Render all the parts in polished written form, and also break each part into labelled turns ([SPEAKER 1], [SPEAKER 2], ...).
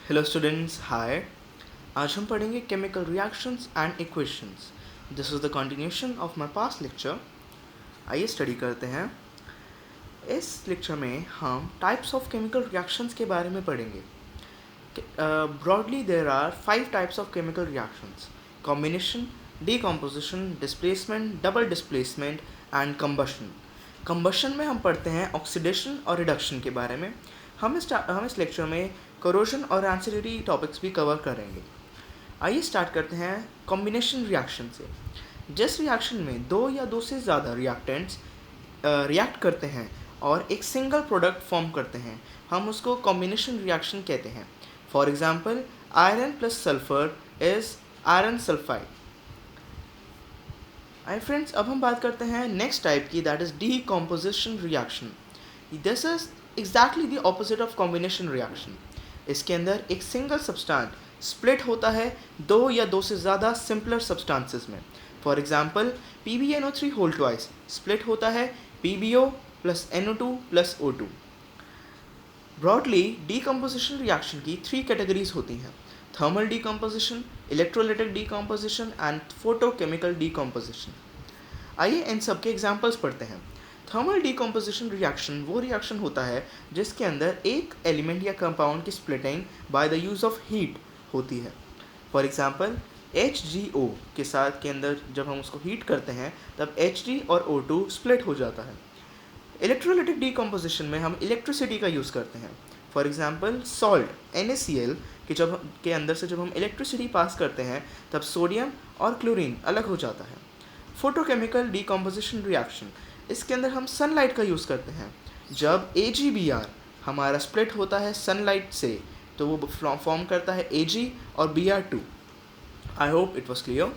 [SPEAKER 1] Hello students, हाय। आज हम पढ़ेंगे chemical reactions and equations. This is the continuation of my past lecture. आइए study करते हैं। इस लेक्चर में हम टाइप्स ऑफ केमिकल रिएक्शंस के बारे में पढ़ेंगे। Broadly there are 5 types of chemical reactions: combination, decomposition, displacement, double displacement and combustion. Combustion में हम पढ़ते हैं ऑक्सीडेशन और रिडक्शन के बारे में। हम इस लेक्चर में करोजन और एंसिलरी टॉपिक्स भी कवर करेंगे। आइए स्टार्ट करते हैं कॉम्बिनेशन रिएक्शन से। जिस रिएक्शन में दो या दो से ज़्यादा रिएक्टेंट्स रिएक्ट करते हैं और एक सिंगल प्रोडक्ट फॉर्म करते हैं, हम उसको कॉम्बिनेशन रिएक्शन कहते हैं। For example, iron plus sulphur is iron sulphide. I friends, अब हम बात करते हैं नेक्स्ट टाइप की, that is decomposition reaction. This is exactly the opposite of combination reaction. इसके अंदर एक सिंगल सब्सटेंस स्प्लिट होता है दो या दो से ज़्यादा सिंपलर सब्सटेंसेस में। For example, PbNO3 whole twice split होता है PbO plus NO2 plus O2। Broadly decomposition reaction की 3 कैटेगरीज होती हैं: thermal decomposition, electrolytic decomposition and photochemical decomposition. आइए इन सब के एग्जांपल्स पढ़ते हैं। थर्मल डीकम्पोजिशन रिएक्शन वो रिएक्शन होता है जिसके अंदर एक एलिमेंट या कंपाउंड की splitting by the use of heat होती है। फॉर एग्जांपल, HgO के साथ के अंदर जब हम उसको हीट करते हैं तब Hg और O2 स्प्लिट हो जाता है। इलेक्ट्रोलाइटिक डीकम्पोजिशन में हम इलेक्ट्रिसिटी का यूज़ करते हैं। फॉर एग्जांपल, सॉल्ट NaCl के अंदर से जब हम इलेक्ट्रिसिटी पास करते हैं तब सोडियम और क्लोरीन अलग हो जाता है। फोटोकेमिकल डीकम्पोजिशन रिएक्शन, इसके अंदर हम सनलाइट का यूज़ करते हैं। जब AgBr हमारा स्प्लिट होता है सनलाइट से तो वो फॉर्म करता है Ag और Br2। I hope it was clear.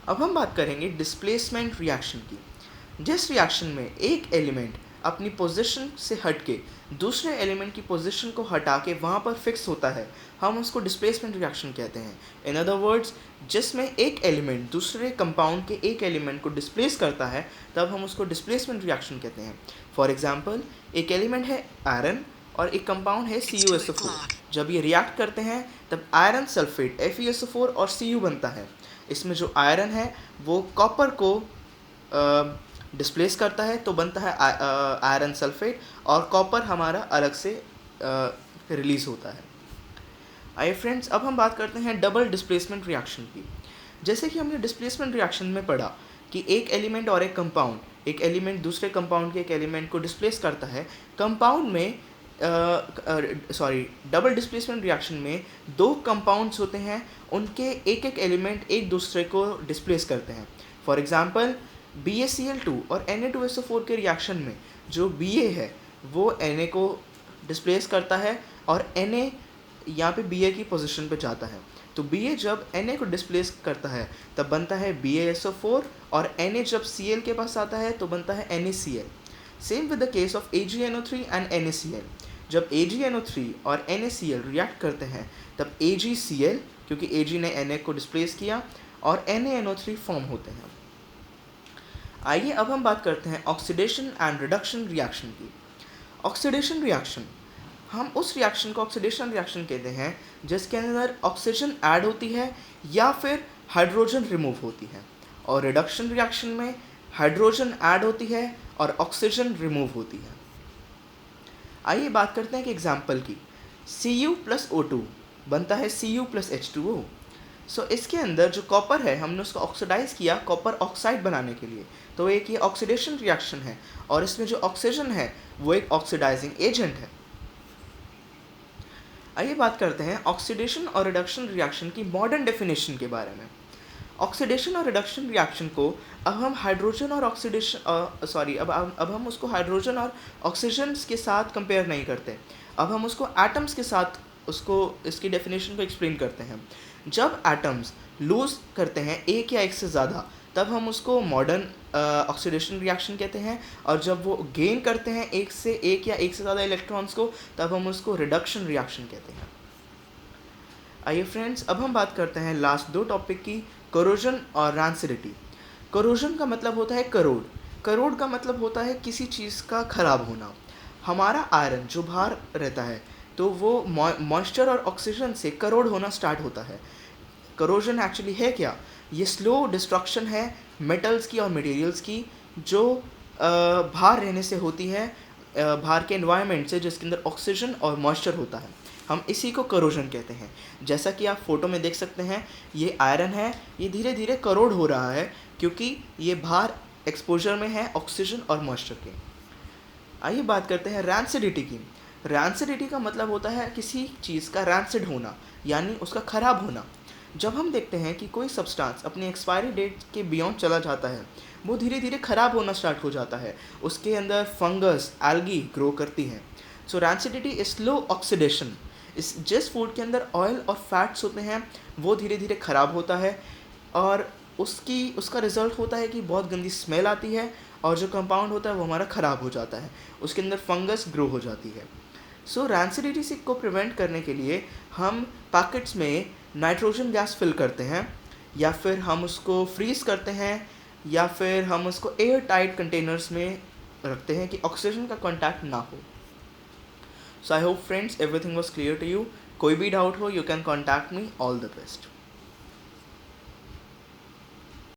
[SPEAKER 1] अब हम बात करेंगे डिस्प्लेसमेंट रिएक्शन की। जिस रिएक्शन में एक एलिमेंट अपनी पोजीशन से हटके दूसरे एलिमेंट की पोजीशन को हटा के वहाँ पर फिक्स होता है, हम उसको डिस्प्लेसमेंट रिएक्शन कहते हैं। इन अदर वर्ड्स, जिसमें एक एलिमेंट दूसरे कंपाउंड के एक एलिमेंट को डिस्प्लेस करता है तब हम उसको डिस्प्लेसमेंट रिएक्शन कहते हैं। फॉर एग्जांपल, एक एलिमेंट है आयरन और एक कंपाउंड है CuSO4। जब ये रिएक्ट करते हैं तब आयरन सल्फेट FeSO4 और Cu बनता है। इसमें जो आयरन है वो कॉपर को डिस्प्लेस करता है तो बनता है आयरन सल्फेट, और कॉपर हमारा अलग से रिलीज़ होता है। आइए फ्रेंड्स, अब हम बात करते हैं डबल डिस्प्लेसमेंट रिएक्शन की। जैसे कि हमने डिस्प्लेसमेंट रिएक्शन में पढ़ा कि एक एलिमेंट और एक कंपाउंड, एक एलिमेंट दूसरे कंपाउंड के एक एलिमेंट को डिस्प्लेस करता है। कंपाउंड में डबल डिस्प्लेसमेंट रिएक्शन में दो कंपाउंड्स होते हैं, उनके एक एक एलिमेंट एक दूसरे को डिस्प्लेस करते हैं। फॉर एग्जांपल, BaCl2 और Na2SO4 के रिएक्शन में जो Ba है वो Na को डिस्प्लेस करता है और Na यहाँ पे Ba की पोजीशन पे जाता है। तो Ba जब Na को डिस्प्लेस करता है तब बनता है BaSO4, और Na जब Cl के पास आता है तो बनता है NaCl। Same with the case of AgNO3 and NaCl। जब AgNO3 और NaCl रिएक्ट करते हैं तब AgCl, क्योंकि Ag ने Na को डिस्प्लेस किया, और NaNO3 फॉर्म होते हैं। आइए अब हम बात करते हैं ऑक्सीडेशन एंड रिडक्शन रिएक्शन की। ऑक्सीडेशन रिएक्शन, हम उस रिएक्शन को ऑक्सीडेशन रिएक्शन कहते हैं जिसके अंदर ऑक्सीजन ऐड होती है या फिर हाइड्रोजन रिमूव होती है। और रिडक्शन रिएक्शन में हाइड्रोजन ऐड होती है और ऑक्सीजन रिमूव होती है। आइए बात करते हैं एक एग्जाम्पल की। Cu प्लस O2 बनता है Cu प्लस H2O। सो इसके अंदर जो कॉपर है हमने उसको ऑक्सीडाइज किया कॉपर ऑक्साइड बनाने के लिए, तो एक ये ऑक्सीडेशन रिएक्शन है, और इसमें जो ऑक्सीजन है वो एक ऑक्सीडाइजिंग एजेंट है। आइए बात करते हैं ऑक्सीडेशन और रिडक्शन रिएक्शन की मॉडर्न डेफिनेशन के बारे में। ऑक्सीडेशन और रिडक्शन रिएक्शन को अब हम हाइड्रोजन और अब हम उसको हाइड्रोजन और ऑक्सीजन के साथ कंपेयर नहीं करते, अब हम उसको एटम्स के साथ इसकी डेफिनेशन को एक्सप्लेन करते हैं। जब एटम्स लूज करते हैं एक या एक से ज़्यादा तब हम उसको मॉडर्न ऑक्सीडेशन रिएक्शन कहते हैं, और जब वो गेन करते हैं एक या एक से ज़्यादा इलेक्ट्रॉन्स को तब हम उसको रिडक्शन रिएक्शन कहते हैं। आइए फ्रेंड्स, अब हम बात करते हैं लास्ट दो टॉपिक की, करोजन और रैंसिडिटी। करोजन का मतलब होता है करोड, करोड का मतलब होता है किसी चीज़ का खराब होना। हमारा आयरन जो बाहर रहता है तो वो मॉइस्चर और ऑक्सीजन से करोड होना स्टार्ट होता है। करोजन एक्चुअली है क्या? ये स्लो डिस्ट्रक्शन है मेटल्स की और मटेरियल्स की, जो बाहर रहने से होती है, बाहर के एनवायरनमेंट से, जिसके अंदर ऑक्सीजन और मॉइस्चर होता है। हम इसी को करोजन कहते हैं। जैसा कि आप फोटो में देख सकते हैं, ये आयरन है, ये धीरे धीरे करोड हो रहा है क्योंकि ये बाहर एक्सपोजर में है ऑक्सीजन और मॉइस्चर के। आइए बात करते हैं रैंसिडिटी की। रैंसिडिटी का मतलब होता है किसी चीज़ का रैंसिड होना, यानी उसका ख़राब होना। जब हम देखते हैं कि कोई सब्सटेंस अपनी एक्सपायरी डेट के बियॉन्ड चला जाता है, वो धीरे धीरे ख़राब होना स्टार्ट हो जाता है, उसके अंदर फंगस, एल्गी ग्रो करती हैं। सो रैंसिडिटी इज स्लो ऑक्सीडेशन। इस जिस फूड के अंदर ऑयल और फैट्स होते हैं वो धीरे धीरे ख़राब होता है, और उसका रिज़ल्ट होता है कि बहुत गंदी स्मेल आती है, और जो कंपाउंड होता है वो हमारा ख़राब हो जाता है, उसके अंदर फंगस ग्रो हो जाती है। सो रैंसिडिटी को प्रिवेंट करने के लिए हम पैकेट्स में नाइट्रोजन गैस फिल करते हैं, या फिर हम उसको फ्रीज़ करते हैं, या फिर हम उसको एयर टाइट कंटेनर्स में रखते हैं कि ऑक्सीजन का कॉन्टैक्ट ना हो। So I hope friends everything was clear to you. कोई भी डाउट हो, you can contact me. All the best.